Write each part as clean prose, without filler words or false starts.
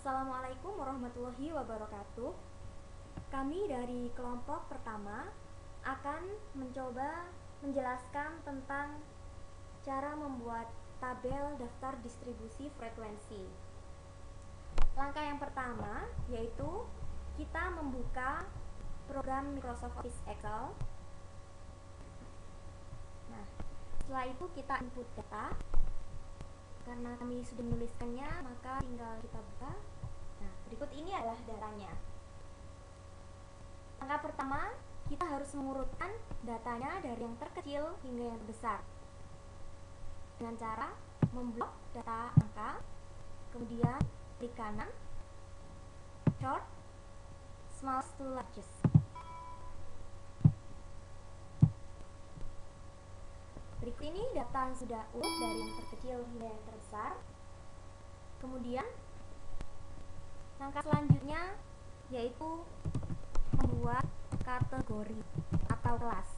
Assalamualaikum warahmatullahi wabarakatuh. Kami dari kelompok pertama akan mencoba menjelaskan tentang cara membuat tabel daftar distribusi frekuensi. Langkah yang pertama yaitu kita membuka program Microsoft Office Excel. Nah, setelah itu kita input data. Karena kami sudah menuliskannya, maka tinggal kita buka. Nah, berikut ini adalah datanya. Langkah pertama, kita harus mengurutkan datanya dari yang terkecil hingga yang terbesar dengan cara memblok data angka, kemudian klik kanan, sort, smallest to largest. Berikut ini data yang sudah urut dari yang terkecil hingga yang terbesar. Kemudian langkah selanjutnya yaitu membuat kategori atau kelas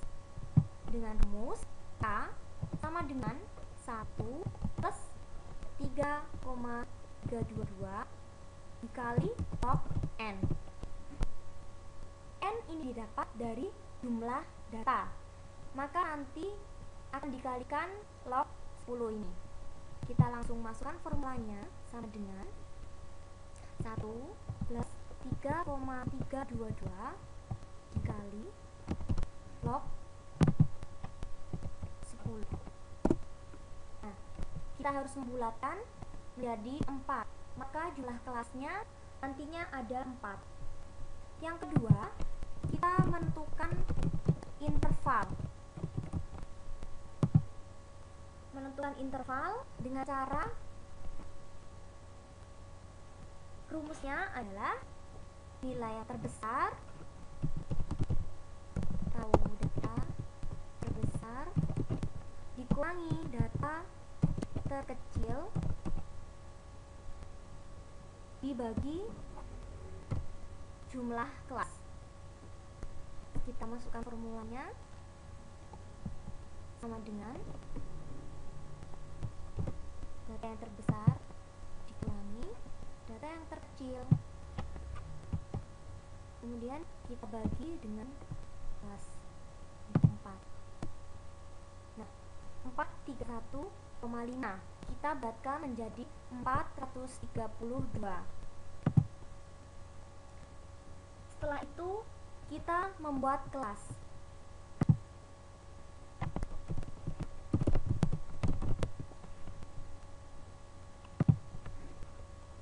dengan rumus K sama dengan 1 plus 3,322 dikali log N. N ini didapat dari jumlah data, maka nanti akan dikalikan log 10 ini. Kita langsung masukkan formulanya sama dengan 1 plus 3,322 dikali log 10. Nah, kita harus membulatkan menjadi 4, maka jumlah kelasnya nantinya ada 4. Yang kedua, kita menentukan interval. Menentukan interval dengan cara rumusnya adalah nilai yang terbesar atau data terbesar dikurangi data terkecil dibagi jumlah kelas. Kita masukkan formulanya sama dengan data yang terbesar dikurangi data yang terkecil, kemudian kita bagi dengan kelas 4. Nah, 431,5 kita buatkan menjadi 432. Setelah itu kita membuat kelas.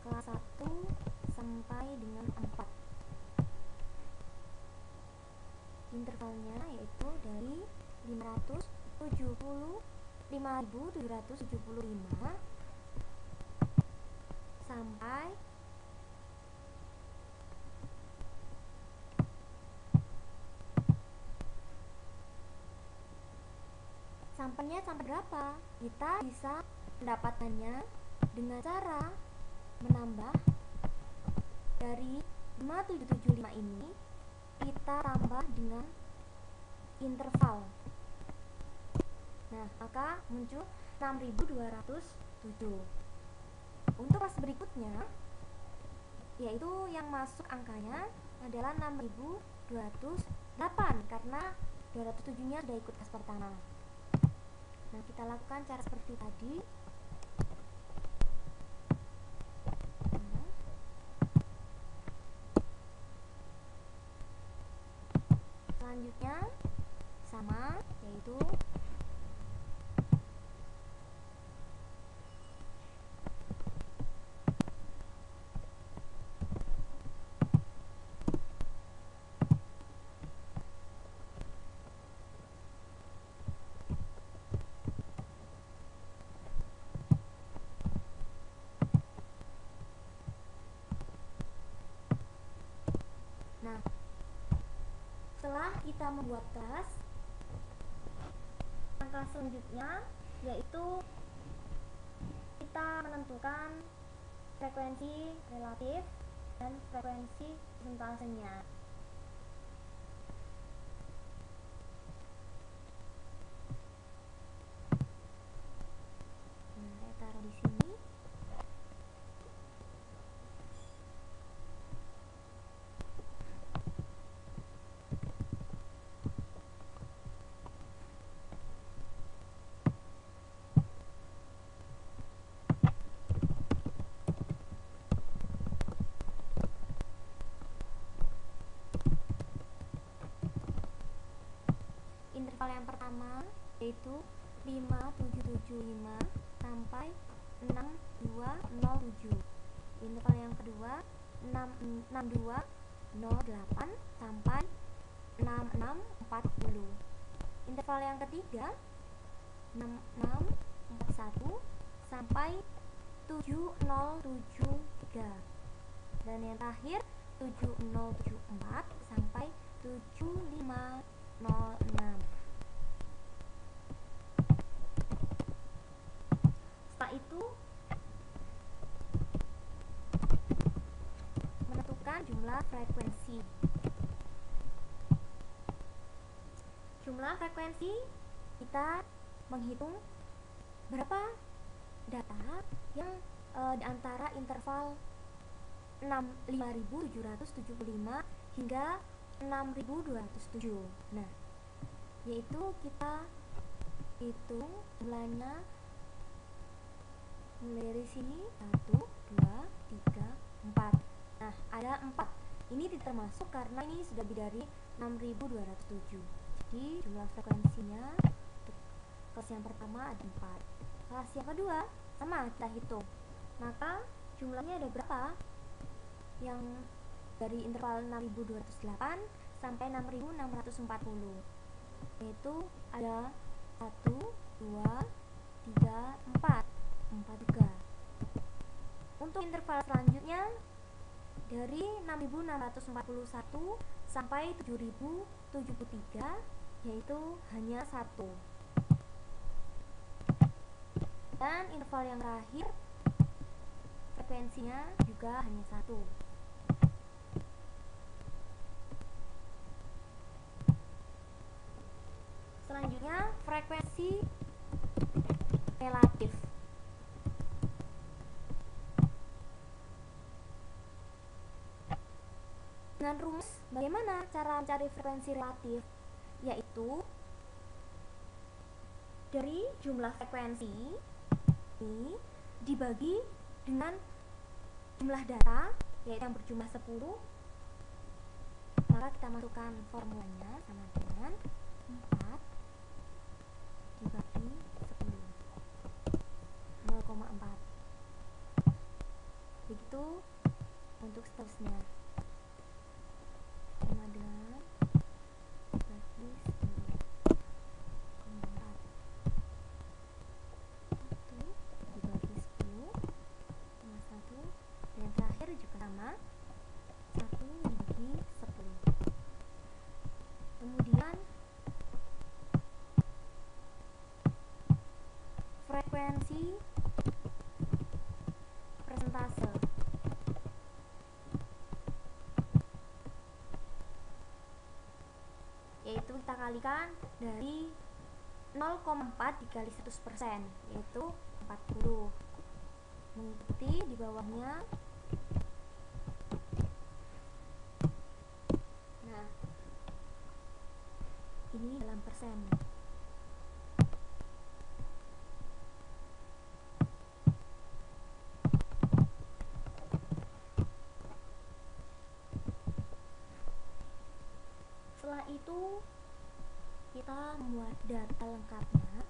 Kelas 1 sampai dengan 4. Intervalnya yaitu dari 5.775 sampai sampainya sampai berapa? Kita bisa mendapatkannya dengan cara menambah dari 5775 ini kita tambah dengan interval. Nah, maka muncul 6207. Untuk kelas berikutnya yaitu yang masuk angkanya adalah 6208 karena 207-nya sudah ikut kelas pertama. Nah, kita lakukan cara seperti tadi. Selanjutnya sama, yaitu nah, setelah kita membuat kelas, langkah selanjutnya yaitu kita menentukan frekuensi relatif dan frekuensi persentasenya. Nah, saya taruh di sini. yaitu 5775 sampai 6207. Interval yang kedua 6208 sampai 6640. Interval yang ketiga 6641 sampai 7073. Dan yang terakhir 7074 sampai 7506. Setelah itu menentukan jumlah frekuensi. Jumlah frekuensi kita menghitung berapa data yang di antara interval 5775 hingga 6207. Nah, yaitu kita hitung jumlahnya mulai dari sini 1, 2, 3, 4. Nah, ada 4. Ini tidak termasuk karena ini sudah lebih dari 6207. Jadi jumlah frekuensinya untuk kelas yang pertama ada 4. Kelas yang kedua sama kita hitung. Maka jumlahnya ada berapa? Yang dari interval 6208 sampai 6640. Yaitu ada 1, 2, 3, 4. 4 juga. Untuk interval selanjutnya dari 6641 sampai 7073, yaitu hanya 1. Dan interval yang terakhir frekuensinya juga hanya 1. Selanjutnya frekuensi relatif. Dengan rumus bagaimana cara mencari frekuensi relatif? Yaitu dari jumlah frekuensi ini dibagi dengan jumlah data, yaitu yang berjumlah 10. Maka kita masukkan formulanya sama dengan 4 dibagi 10, 0,4. Begitu untuk seterusnya. Sama dengan bagi 10, 4. 1 dibagi 10 sama 1. Dan yang terakhir juga sama, 1 dibagi 10. Kemudian frekuensi persentase. Yaitu kita kalikan dari 0,4 dikali 100%, yaitu 40. Mengikuti di bawahnya. Nah, ini dalam persen. Setelah itu kita membuat data lengkapnya.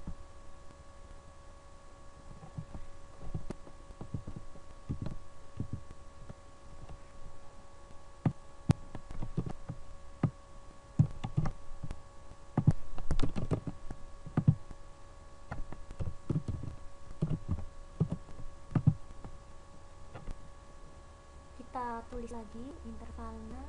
Kita tulis lagi intervalnya.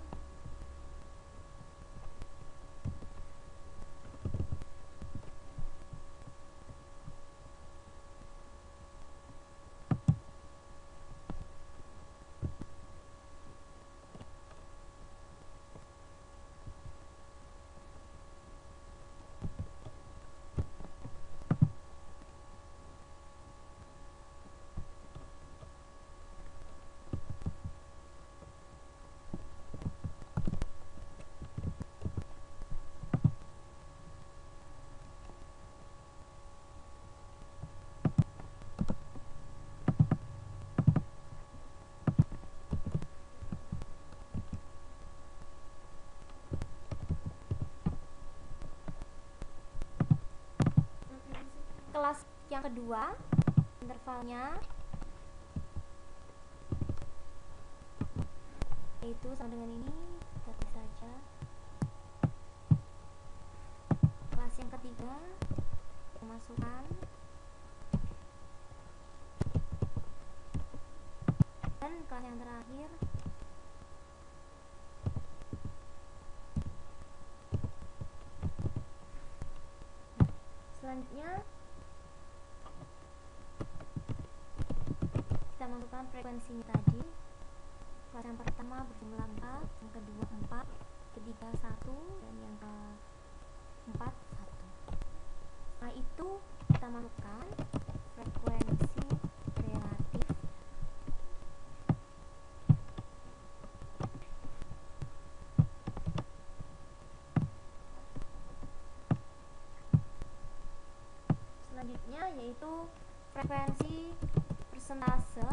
kedua, intervalnya yaitu sama dengan ini, ketik saja. Kelas yang ketiga, masukkan, dan kelas yang terakhir selanjutnya kita masukkan frekuensinya tadi. Kelas yang pertama berjumlah 4, yang kedua 4, ketiga 1, dan yang keempat 1. Setelah itu kita masukkan frekuensi relatif selanjutnya, yaitu frekuensi persentase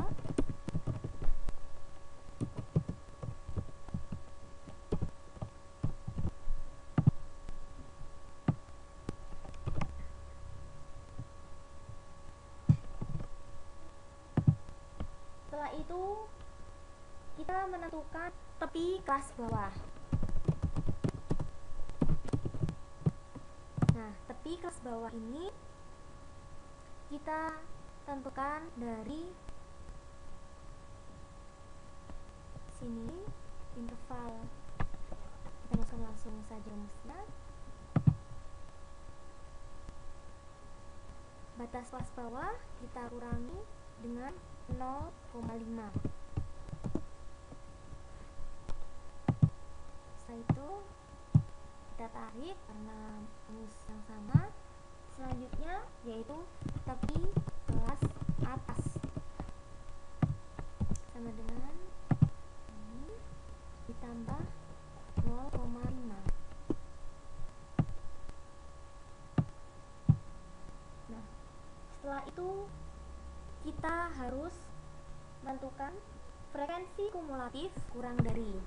Setelah itu kita menentukan tepi kelas bawah. Nah, tepi kelas bawah ini kita tentukan dari sini, interval. Kita masuk langsung saja rumusnya. Batas kelas bawah kita kurangi dengan 0,5. Setelah itu kita tarik karena rumus yang sama. Selanjutnya yaitu tepi kelas atas, sama dengan ini ditambah 0,5. Nah, setelah itu kita harus menentukan frekuensi kumulatif kurang dari.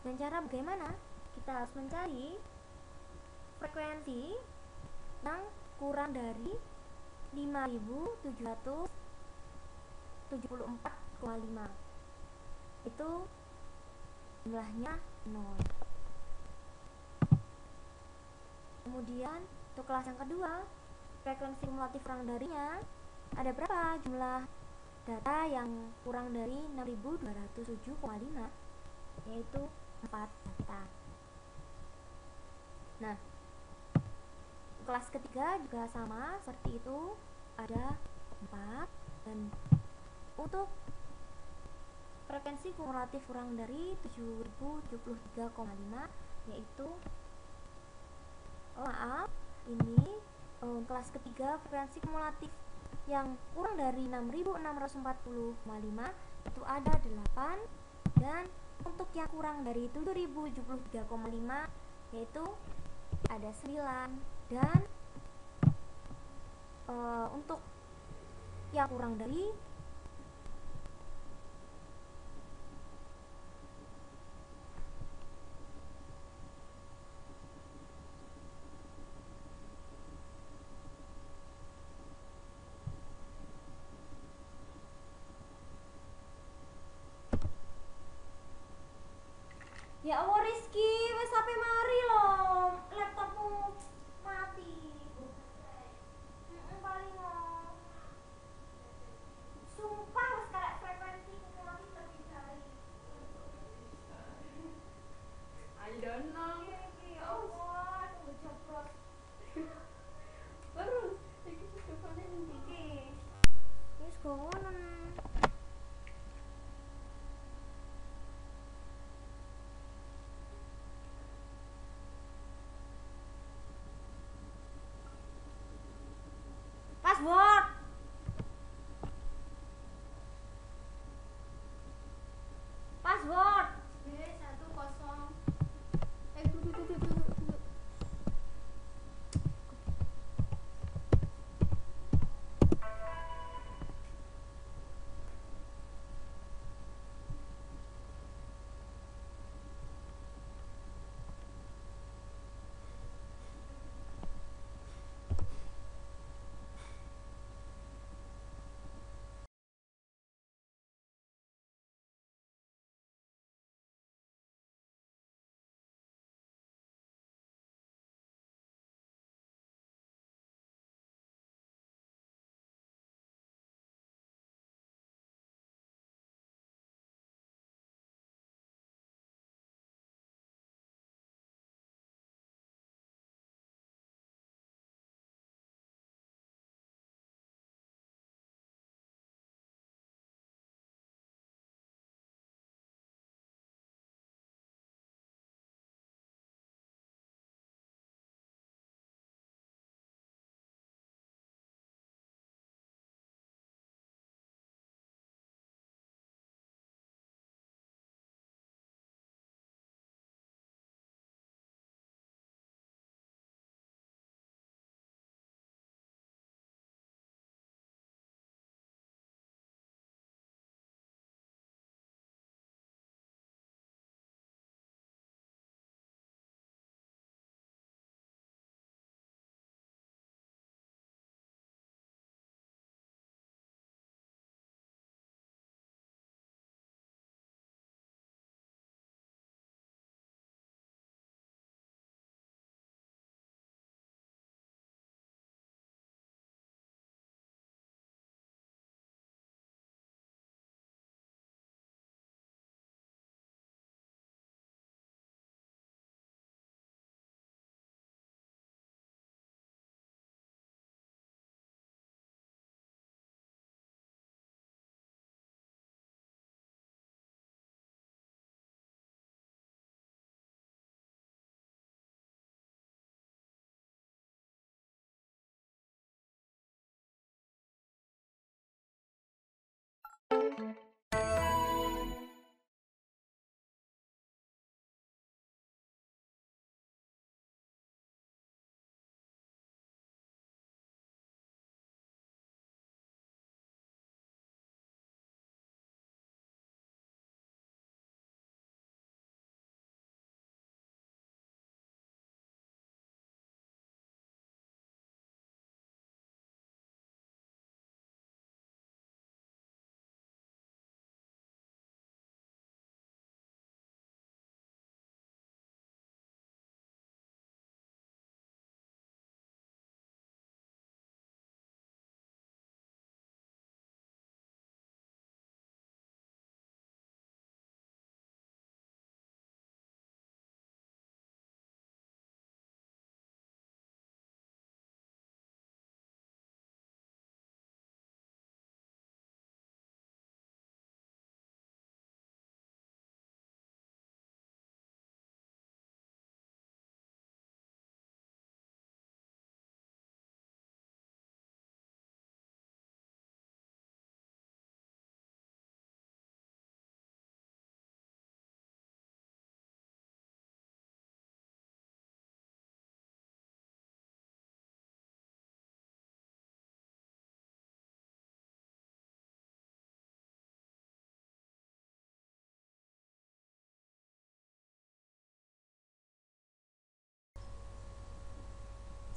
Dan cara bagaimana? Kita harus mencari frekuensi yang kurang dari 5774,5. Itu jumlahnya 0. Kemudian untuk kelas yang kedua, frekuensi kumulatif kurang darinya ada berapa jumlah data yang kurang dari 6207,5, yaitu 4 data. Nah, kelas ketiga juga sama seperti itu, ada 4. Dan untuk frekuensi kumulatif kurang dari 7073,5, yaitu ini kelas ketiga frekuensi kumulatif yang kurang dari 6640,5 itu ada 8. Dan untuk yang kurang dari 7073,5 yaitu ada 9. Dan untuk yang kurang dari ya Allah Rizky, wes sampai mari loh, laptopmu mati. Paling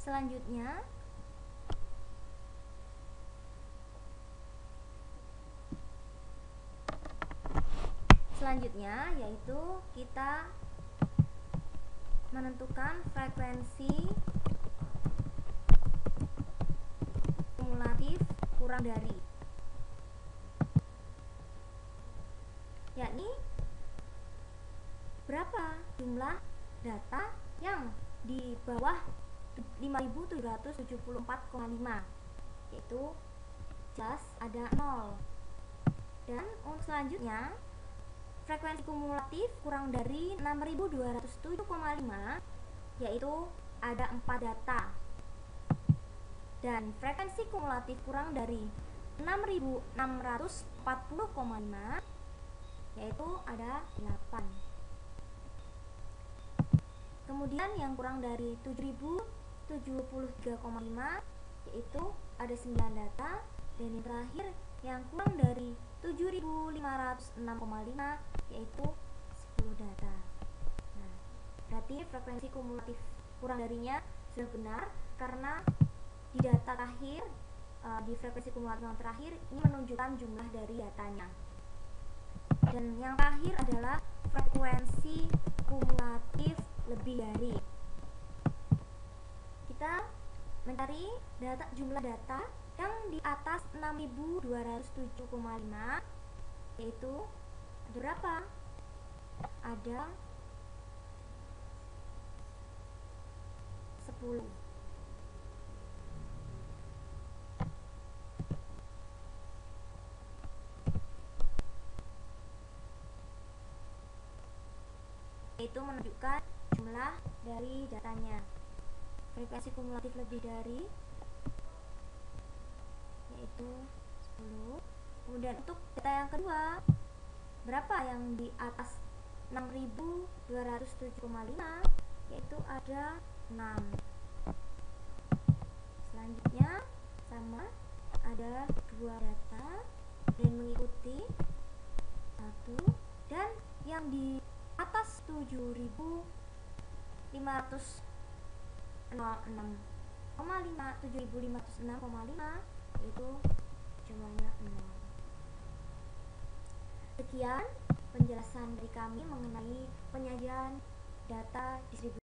Selanjutnya yaitu kita menentukan frekuensi kumulatif kurang dari, yakni berapa jumlah data yang di bawah 5774,5, yaitu jelas ada 0. Dan untuk selanjutnya frekuensi kumulatif kurang dari 6207,5, yaitu ada 4 data. Dan frekuensi kumulatif kurang dari 6640,5, yaitu ada 8. Kemudian yang kurang dari 7073,5, yaitu ada 9 data. Dan yang terakhir yang kurang dari 7506,5, yaitu 10 data. Nah, berarti frekuensi kumulatif kurang darinya sudah benar, karena di data terakhir, di frekuensi kumulatif yang terakhir ini menunjukkan jumlah dari datanya. Dan yang terakhir adalah frekuensi kumulatif lebih dari. Kita mencari jumlah data yang di atas 6207,5, yaitu ada berapa? Ada 10. Itu menunjukkan jumlah dari datanya. Frekuensi kumulatif lebih dari yaitu 10. Kemudian untuk data yang kedua, berapa yang di atas 6207,5, yaitu ada 6. Selanjutnya sama, ada 2 data dan mengikuti 1. Dan yang di atas 7506,5, itu jumlahnya 0. Sekian penjelasan dari kami mengenai penyajian data distribusi